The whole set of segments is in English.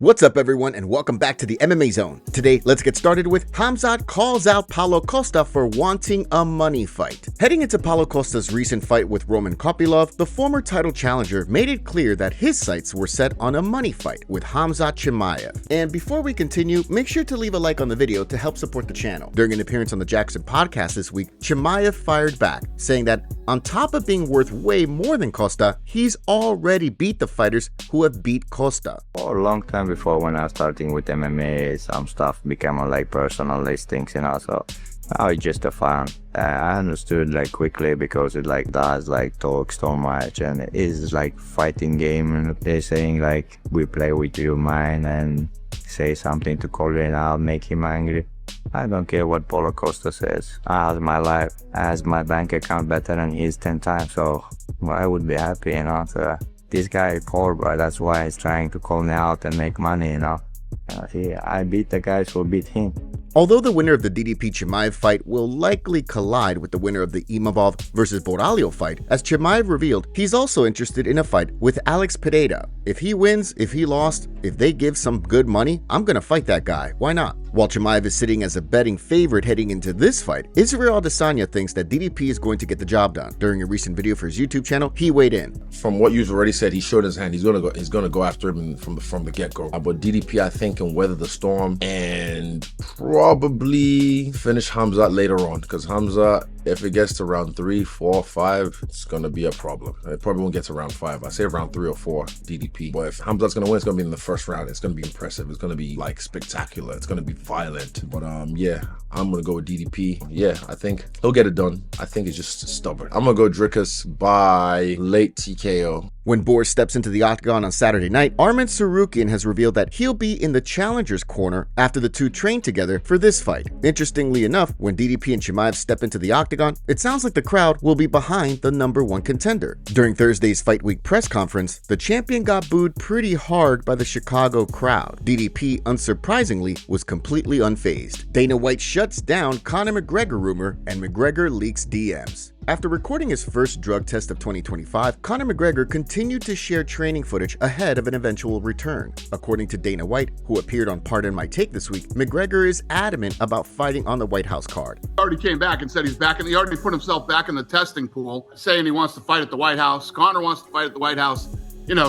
What's up everyone and welcome back to the MMA Zone. Today, let's get started with Khamzat calls out Paulo Costa for wanting a money fight. Heading into Paulo Costa's recent fight with Roman Kopylov, the former title challenger made it clear that his sights were set on a money fight with Khamzat Chimaev. And before we continue, make sure to leave a like on the video to help support the channel. During an appearance on the Jackson podcast this week, Chimaev fired back, saying that on top of being worth way more than Costa, he's already beat the fighters who have beat Costa. For a long time before, when I was starting with MMA, some stuff became like personal listings, so now it's just a fun. I understood quickly because it does talk so much, and it is fighting game, and they're saying we play with your mind and say something to call it out, make him angry. I don't care what Paulo Costa says. I have my life, I have my bank account better than his 10 times, so I would be happy, so this guy is poor, but that's why he's trying to call me out and make money, I beat the guys who beat him. Although the winner of the DDP Chimaev fight will likely collide with the winner of the Imavov versus Borralho fight, as Chimaev revealed, he's also interested in a fight with Alex Pereira. If he wins, if he lost, if they give some good money, I'm gonna fight that guy. Why not? While Chimaev is sitting as a betting favorite heading into this fight, Israel Adesanya thinks that DDP is going to get the job done. During a recent video for his YouTube channel, he weighed in. From what you've already said, he showed his hand. He's gonna go after him from the get-go. But DDP, I think, can weather the storm and probably finish Khamzat later on, because Khamzat, if it gets to round 3, 4, 5, it's gonna be a problem. It probably won't get to round 5. I say round 3 or 4 DDP. But if Khamzat's gonna win, it's gonna be in the first round. It's gonna be impressive. It's gonna be spectacular. It's gonna be violent. But yeah, I'm gonna go with DDP. Yeah, I think he'll get it done. I think it's just stubborn. I'm gonna go Dricus by late TKO. When Boris steps into the octagon on Saturday night, Arman Tsarukyan has revealed that he'll be in the challenger's corner after the two train together for this fight. Interestingly enough, when DDP and Chimaev step into the octagon, it sounds like the crowd will be behind the #1 contender. During Thursday's Fight Week press conference, the champion got booed pretty hard by the Chicago crowd. DDP, unsurprisingly, was completely unfazed. Dana White shuts down Conor McGregor rumor, and McGregor leaks DMs. After recording his first drug test of 2025, Conor McGregor continued to share training footage ahead of an eventual return. According to Dana White, who appeared on Pardon My Take this week, McGregor is adamant about fighting on the White House card. He already came back and said he's back, and he already put himself back in the testing pool, saying he wants to fight at the White House. Conor wants to fight at the White House,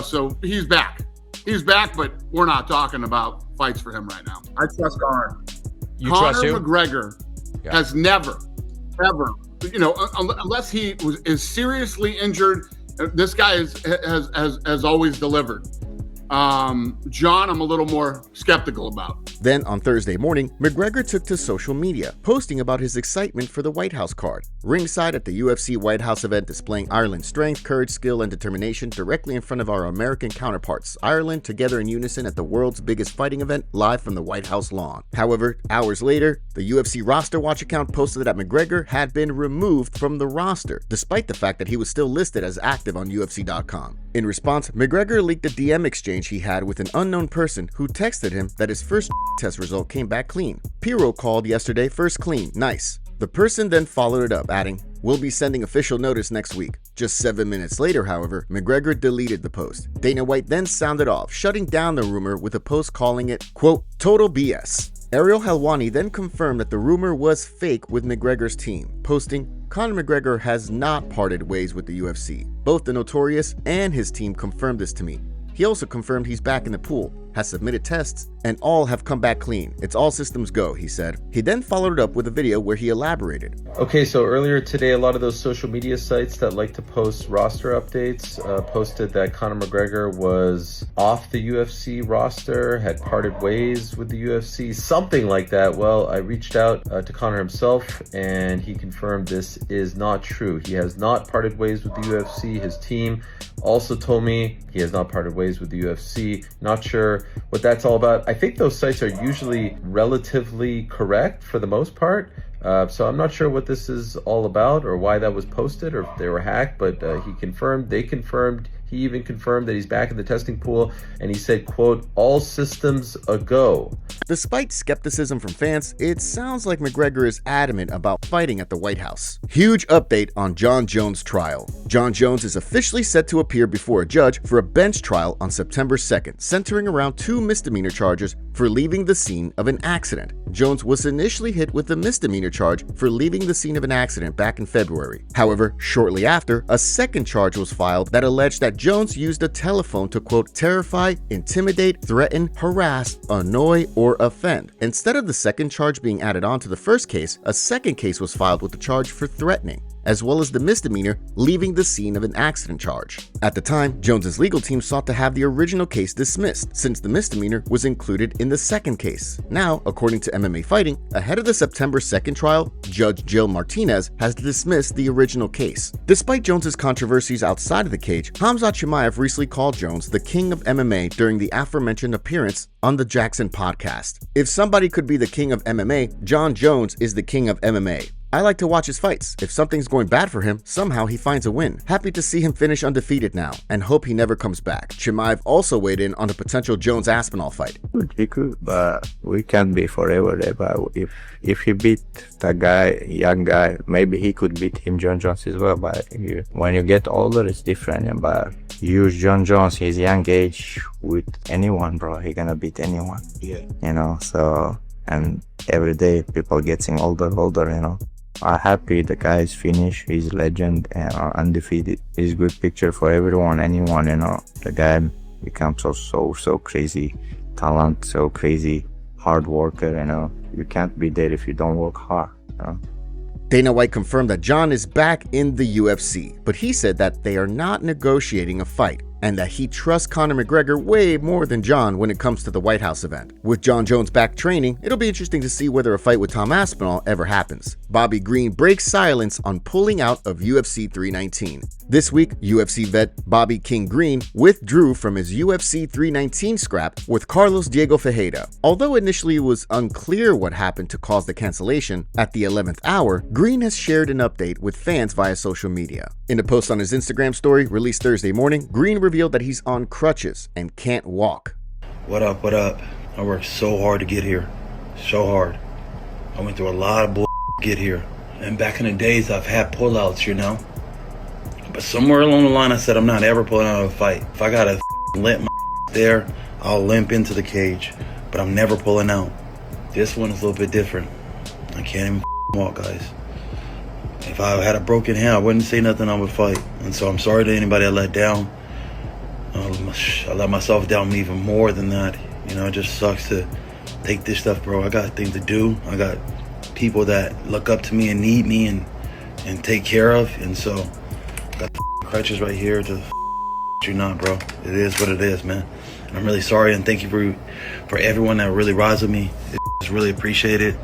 so he's back. He's back, but we're not talking about fights for him right now. I trust Conor. Conor McGregor has never, ever, unless he is seriously injured, this guy has always delivered. John, I'm a little more skeptical about. Then, on Thursday morning, McGregor took to social media, posting about his excitement for the White House card. Ringside at the UFC White House event displaying Ireland's strength, courage, skill, and determination directly in front of our American counterparts, Ireland together in unison at the world's biggest fighting event live from the White House lawn. However, hours later, the UFC roster watch account posted that McGregor had been removed from the roster, despite the fact that he was still listed as active on UFC.com. In response, McGregor leaked a DM exchange he had with an unknown person who texted him that his first test result came back clean. Piro called yesterday, first clean, nice. The person then followed it up, adding, "We'll be sending official notice next week." Just 7 minutes later, however, McGregor deleted the post. Dana White then sounded off, shutting down the rumor with a post calling it, quote, "total BS." Ariel Helwani then confirmed that the rumor was fake with McGregor's team, posting, "Conor McGregor has not parted ways with the UFC. Both the Notorious and his team confirmed this to me. He also confirmed he's back in the pool, has submitted tests, and all have come back clean. It's all systems go," he said. He then followed it up with a video where he elaborated. Okay, so earlier today, a lot of those social media sites that like to post roster updates posted that Conor McGregor was off the UFC roster, had parted ways with the UFC, something like that. Well, I reached out to Conor himself, and he confirmed this is not true. He has not parted ways with the UFC. His team also told me he has not parted ways with the UFC. Not sure what that's all about. I think those sites are usually relatively correct for the most part. So I'm not sure what this is all about or why that was posted or if they were hacked, but he confirmed, they confirmed, he even confirmed that he's back in the testing pool, and he said, quote, "all systems a go." Despite skepticism from fans, it sounds like McGregor is adamant about fighting at the White House. Huge update on Jon Jones' trial. Jon Jones is officially set to appear before a judge for a bench trial on September 2nd, centering around 2 misdemeanor charges for leaving the scene of an accident. Jones was initially hit with a misdemeanor charge for leaving the scene of an accident back in February. However, shortly after, a second charge was filed that alleged that Jones used a telephone to, quote, terrify, intimidate, threaten, harass, annoy, or offend. Instead of the second charge being added on to the first case, a second case was filed with the charge for threatening, as well as the misdemeanor leaving the scene of an accident charge. At the time, Jones's legal team sought to have the original case dismissed, since the misdemeanor was included in the second case. Now, according to MMA Fighting, ahead of the September 2nd trial, Judge Jill Martinez has dismissed the original case. Despite Jones's controversies outside of the cage, Khamzat Chimaev recently called Jones the king of MMA during the aforementioned appearance on the Jackson podcast. If somebody could be the king of MMA, Jon Jones is the king of MMA. I like to watch his fights. If something's going bad for him, somehow he finds a win. Happy to see him finish undefeated now, and hope he never comes back. Chimaev also weighed in on a potential Jones-Aspinall fight. He could, but we can't be forever there. But if he beat that guy, young guy, maybe he could beat him, Jon Jones, as well. But when you get older, it's different. But use Jon Jones, his young age, with anyone, bro. He gonna beat anyone. Yeah. You know, so, and every day people getting older, you know. I'm happy the guy is finished, he's legend and undefeated. He's a good picture for everyone, anyone, you know. The guy becomes so crazy talent, so crazy hard worker, you know. You can't be there if you don't work hard, you know. Dana White confirmed that Jon is back in the UFC, but he said that they are not negotiating a fight, and that he trusts Conor McGregor way more than Jon when it comes to the White House event. With Jon Jones back training, it'll be interesting to see whether a fight with Tom Aspinall ever happens. Bobby Green breaks silence on pulling out of UFC 319. This week, UFC vet Bobby King Green withdrew from his UFC 319 scrap with Carlos Diego Ferreira. Although initially it was unclear what happened to cause the cancellation, at the 11th hour, Green has shared an update with fans via social media. In a post on his Instagram story released Thursday morning, Green revealed that he's on crutches and can't walk. What up, what up? I worked so hard to get here. So hard. I went through a lot of bull to get here. And back in the days, I've had pullouts, you know? But somewhere along the line, I said I'm not ever pulling out of a fight. If I gotta limp my there, I'll limp into the cage. But I'm never pulling out. This one is a little bit different. I can't even walk, guys. If I had a broken hand, I wouldn't say nothing, I would fight. And so I'm sorry to anybody I let down. I let myself down even more than that. You know, it just sucks to take this stuff, bro. I got things to do. I got people that look up to me and need me and take care of. And so I got crutches right here to you not, bro. It is what it is, man. And I'm really sorry, and thank you for everyone that really rides with me. It's really appreciated,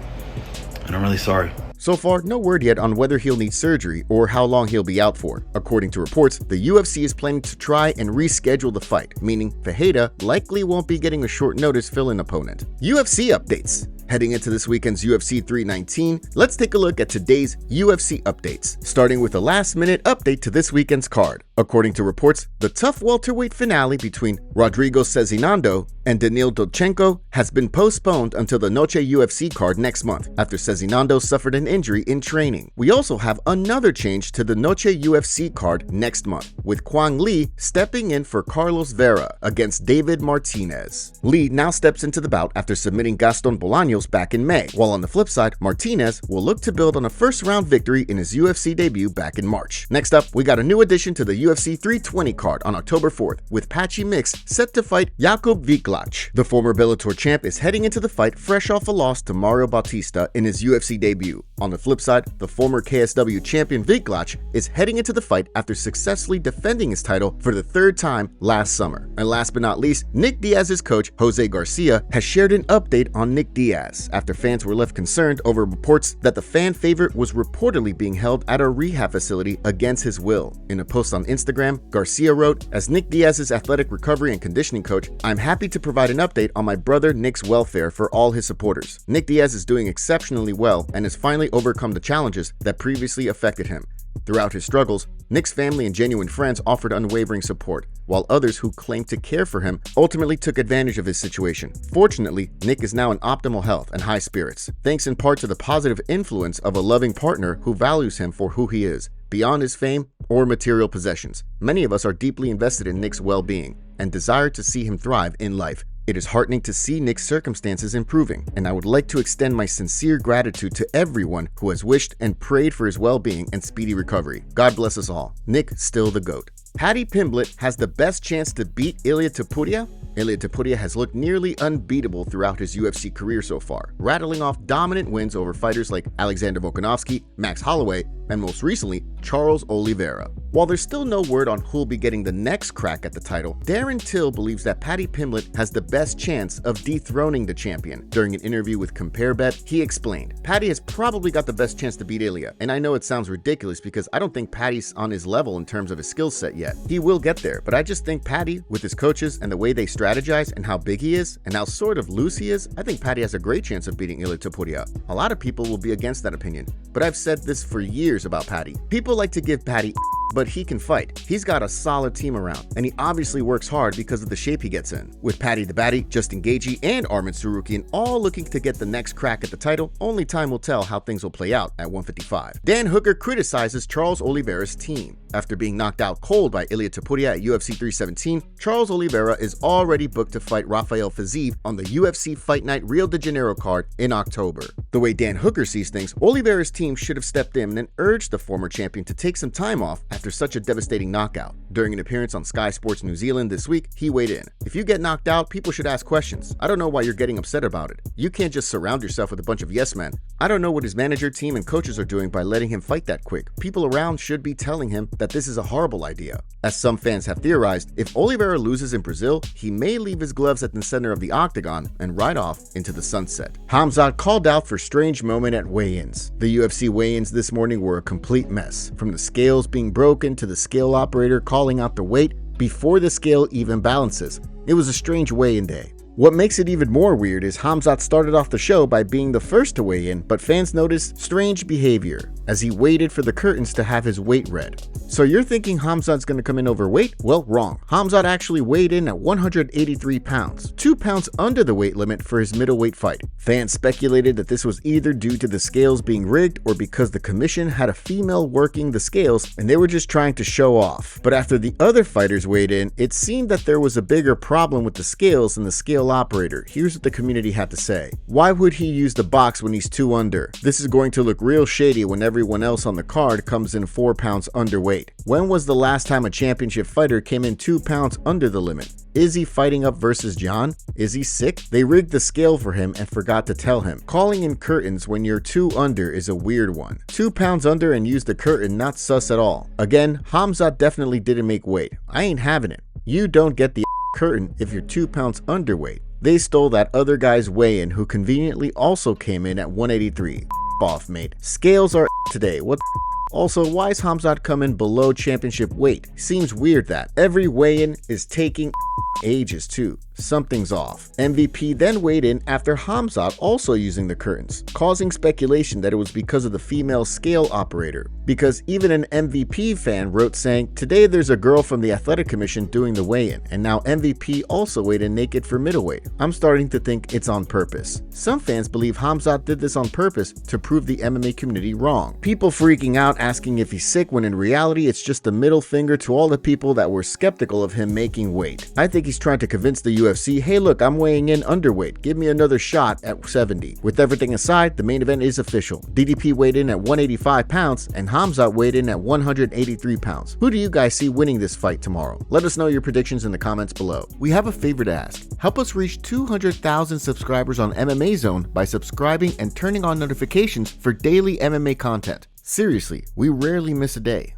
and I'm really sorry. So far, no word yet on whether he'll need surgery or how long he'll be out for. According to reports, the UFC is planning to try and reschedule the fight, meaning Ferreira likely won't be getting a short notice fill-in opponent. UFC updates. Heading into this weekend's UFC 319, let's take a look at today's UFC updates, starting with a last-minute update to this weekend's card. According to reports, the tough welterweight finale between Rodrigo Cezinando and Danil Dolchenko has been postponed until the Noche UFC card next month after Cezinando suffered an injury in training. We also have another change to the Noche UFC card next month, with Kwang Lee stepping in for Carlos Vera against David Martinez. Lee now steps into the bout after submitting Gaston Bolaños back in May, while on the flip side, Martinez will look to build on a first-round victory in his UFC debut back in March. Next up, we got a new addition to the UFC 320 card on October 4th, with Patchy Mix set to fight Jakub Viklach. The former Bellator champ is heading into the fight fresh off a loss to Mario Bautista in his UFC debut. On the flip side, the former KSW champion Viklach is heading into the fight after successfully defending his title for the third time last summer. And last but not least, Nick Diaz's coach, Jose Garcia, has shared an update on Nick Diaz after fans were left concerned over reports that the fan favorite was reportedly being held at a rehab facility against his will. In a post on Instagram, Garcia wrote, "As Nick Diaz's athletic recovery and conditioning coach, I'm happy to provide an update on my brother Nick's welfare for all his supporters. Nick Diaz is doing exceptionally well and has finally overcome the challenges that previously affected him. Throughout his struggles, Nick's family and genuine friends offered unwavering support. while others who claimed to care for him ultimately took advantage of his situation. Fortunately, Nick is now in optimal health and high spirits, thanks in part to the positive influence of a loving partner who values him for who he is, beyond his fame or material possessions. Many of us are deeply invested in Nick's well-being and desire to see him thrive in life. It is heartening to see Nick's circumstances improving, and I would like to extend my sincere gratitude to everyone who has wished and prayed for his well-being and speedy recovery. God bless us all. Nick, still the GOAT. Paddy Pimblett has the best chance to beat Ilia Topuria? Ilia Topuria has looked nearly unbeatable throughout his UFC career so far, rattling off dominant wins over fighters like Alexander Volkanovski, Max Holloway, and most recently, Charles Oliveira. While there's still no word on who'll be getting the next crack at the title, Darren Till believes that Paddy Pimblett has the best chance of dethroning the champion. During an interview with CompareBet, he explained, "Paddy has probably got the best chance to beat Ilia, and I know it sounds ridiculous because I don't think Paddy's on his level in terms of his skill set yet. He will get there, but I just think Paddy, with his coaches and the way they strategize and how big he is and how sort of loose he is, I think Paddy has a great chance of beating Ilia Topuria." A lot of people will be against that opinion, but I've said this for years about Paddy. People like to give Paddy but he can fight. He's got a solid team around, and he obviously works hard because of the shape he gets in. With Paddy the Baddy, Justin Gaethje, and Arman Tsarukyan all looking to get the next crack at the title, only time will tell how things will play out at 155. Dan Hooker criticizes Charles Oliveira's team. After being knocked out cold by Ilia Topuria at UFC 317, Charles Oliveira is already booked to fight Rafael Fiziev on the UFC Fight Night Rio de Janeiro card in October. The way Dan Hooker sees things, Oliveira's team should have stepped in and urged the former champion to take some time off after such a devastating knockout. During an appearance on Sky Sports New Zealand this week, he weighed in. "If you get knocked out, people should ask questions. I don't know why you're getting upset about it. You can't just surround yourself with a bunch of yes men. I don't know what his manager, team, and coaches are doing by letting him fight that quick. People around should be telling him that this is a horrible idea." As some fans have theorized, if Oliveira loses in Brazil, he may leave his gloves at the center of the octagon and ride off into the sunset. Khamzat called out for strange moment at weigh-ins. The UFC weigh-ins this morning were a complete mess, from the scales being broken to the scale operator calling out the weight before the scale even balances. It was a strange weigh-in day. What makes it even more weird is Khamzat started off the show by being the first to weigh in, but fans noticed strange behavior as he waited for the curtains to have his weight read. So you're thinking Khamzat's going to come in overweight? Well, wrong. Khamzat actually weighed in at 183 pounds, 2 pounds under the weight limit for his middleweight fight. Fans speculated that this was either due to the scales being rigged or because the commission had a female working the scales and they were just trying to show off. But after the other fighters weighed in, it seemed that there was a bigger problem with the scales and the scale operator. Here's what the community had to say. "Why would he use the box when he's 2 under? This is going to look real shady when everyone else on the card comes in 4 pounds underweight. When was the last time a championship fighter came in 2 pounds under the limit? Is he fighting up versus John? Is he sick? They rigged the scale for him and forgot to tell him. Calling in curtains when you're 2 under is a weird one. 2 pounds under and use the curtain, not sus at all. Again, Khamzat definitely didn't make weight. I ain't having it. You don't get the curtain if you're 2 pounds underweight. They stole that other guy's weigh-in who conveniently also came in at 183. Off, mate. Scales are today. What Also, why is Khamzat coming below championship weight? Seems weird that every weigh-in is taking ages too. Something's off. MVP then weighed in after Khamzat also using the curtains, causing speculation that it was because of the female scale operator. Because even an MVP fan wrote saying, "Today there's a girl from the athletic commission doing the weigh-in, and now MVP also weighed in naked for middleweight." I'm starting to think it's on purpose. Some fans believe Khamzat did this on purpose to prove the MMA community wrong. People freaking out asking if he's sick when in reality it's just a middle finger to all the people that were skeptical of him making weight. I think he's trying to convince the UFC, "Hey look, I'm weighing in underweight, give me another shot at 70. With everything aside, the main event is official. DDP weighed in at 185 pounds and Khamzat weighed in at 183 pounds. Who do you guys see winning this fight tomorrow? Let us know your predictions in the comments below. We have a favor to ask. Help us reach 200,000 subscribers on MMA Zone by subscribing and turning on notifications for daily MMA content. Seriously, we rarely miss a day.